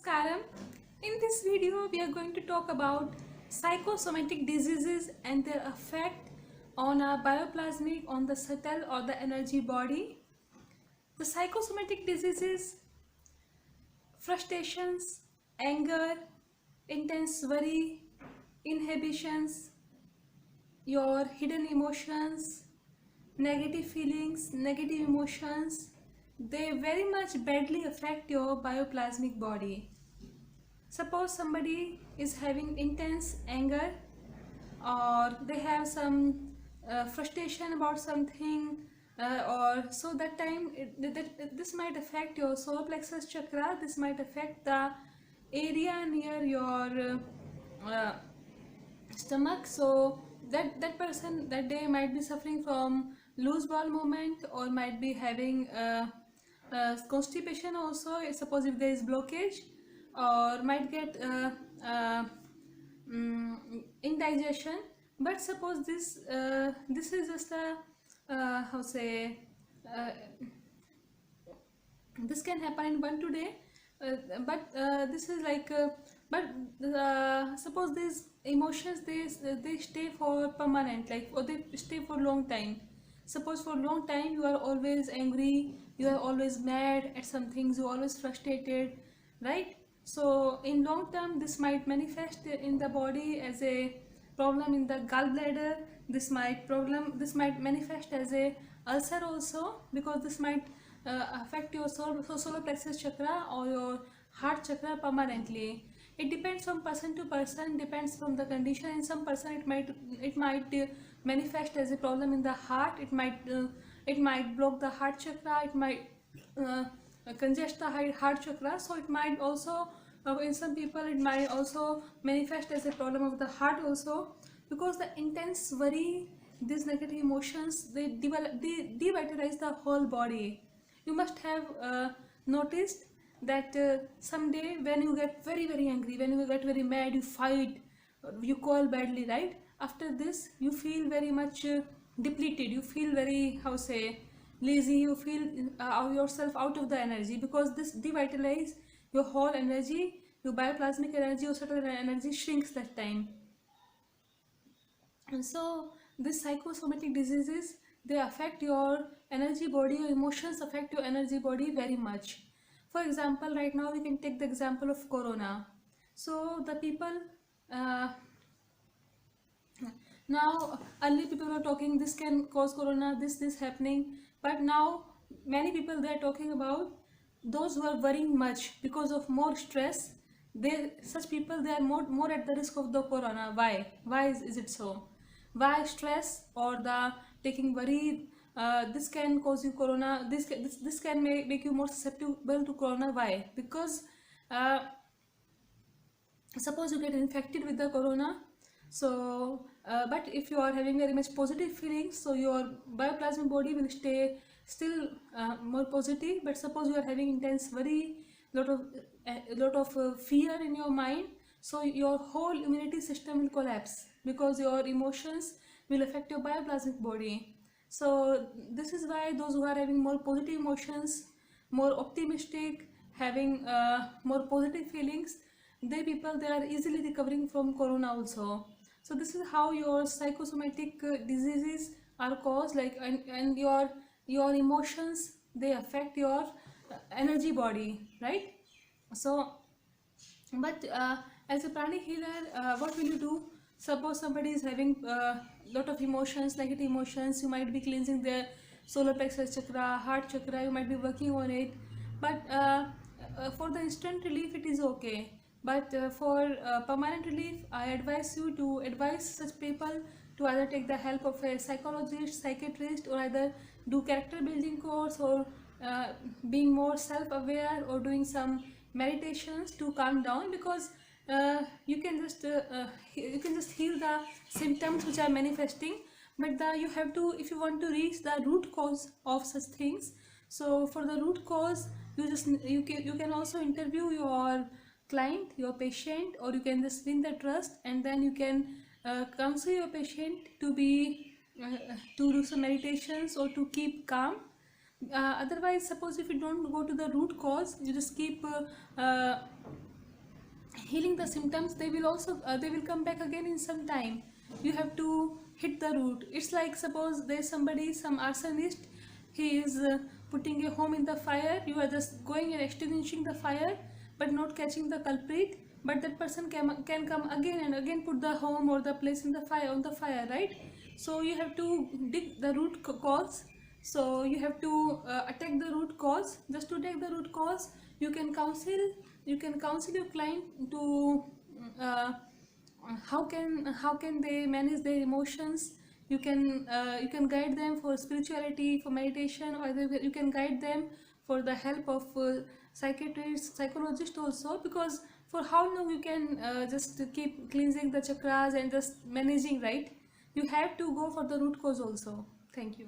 Namaskaram. In this video, we are going to talk about psychosomatic diseases and their effect on our bioplasmic, on the subtle or the energy body. The psychosomatic diseases, frustrations, anger, intense worry, inhibitions, your hidden emotions, negative feelings, negative emotions, they very much badly affect your bioplasmic body. Suppose somebody is having intense anger or they have some frustration about something, or so that time this might affect your solar plexus chakra. This might affect the area near your stomach, so that person that day might be suffering from loose bowel movement or might be having constipation also. Suppose if there is blockage, or might get indigestion. But suppose this is just a how say uh, this can happen in 1 2 day, but this is like but suppose these emotions they stay for permanent, like, or they stay for long time. Suppose for long time you are always angry, you are always mad at some things, you are always frustrated, right? So in long term this might manifest in the body as a problem in the gallbladder. This might manifest as a ulcer also, because this might affect your solar plexus chakra or your heart chakra permanently. It depends from person to person, depends from the condition. In some person it might manifest as a problem in the heart. It might block the heart chakra. It might congest the heart chakra. So it might also in some people it might also manifest as a problem of the heart also, because the intense worry, these negative emotions, they devitalize the whole body. You must have noticed that someday when you get very angry, when you get very mad, you fight, you call badly, right? After this you feel very much depleted, you feel very, how say, lazy, you feel yourself out of the energy, because this devitalize your whole energy, your bioplasmic energy, your subtle energy shrinks that time. And so these psychosomatic diseases, they affect your energy body, your emotions affect your energy body very much. For example, right now we can take the example of corona. So the people uh, now, early people were talking this can cause corona, this happening, but now many people they are talking about those who are worrying much because of more stress. They, such people, they are more at the risk of the corona. Why is it so? Why stress or the taking worry, this can cause you corona, this can make you more susceptible to corona. Why? Because uh, suppose you get infected with the corona, so but if you are having very much positive feelings, so your bioplasmic body will stay still more positive. But suppose you are having intense worry, lot of fear in your mind, so your whole immunity system will collapse, because your emotions will affect your bioplasmic body. So this is why those who are having more positive emotions, more optimistic, having more positive feelings, they are easily recovering from corona also. So this is how your psychosomatic diseases are caused, like, and your emotions, they affect your energy body, right? So but as a pranic healer, what will you do? Suppose somebody is having lot of emotions, negative emotions, you might be cleansing their solar plexus chakra, heart chakra, you might be working on it. But for the instant relief, it is okay. But for permanent relief, I advise you to advise such people to either take the help of a psychologist, psychiatrist, or either do character building course, or being more self-aware, or doing some meditations to calm down. Because you can just heal the symptoms which are manifesting, but you have to, if you want to reach the root cause of such things, so for the root cause you can also interview your client, your patient, or you can just win the trust, and then you can counsel your patient to be to do some meditations or to keep calm. Otherwise, suppose if you don't go to the root cause, you just keep healing the symptoms, they will also they will come back again in some time. You have to hit the root. It's like, suppose there's somebody, some arsonist, he is putting a home in the fire. You are just going and extinguishing the fire but not catching the culprit, but that person can come again and again, put the home or the place in the fire, on the fire, right? So you have to dig the root cause. So you have to attack the root cause. Just to take the root cause, you can counsel, your client to uh, how can they manage their emotions. You can guide them for spirituality, for meditation, or you can guide them for the help of psychiatrist, psychologist also. Because for how long you can just keep cleansing the chakras and just managing, right? You have to go for the root cause also. Thank you.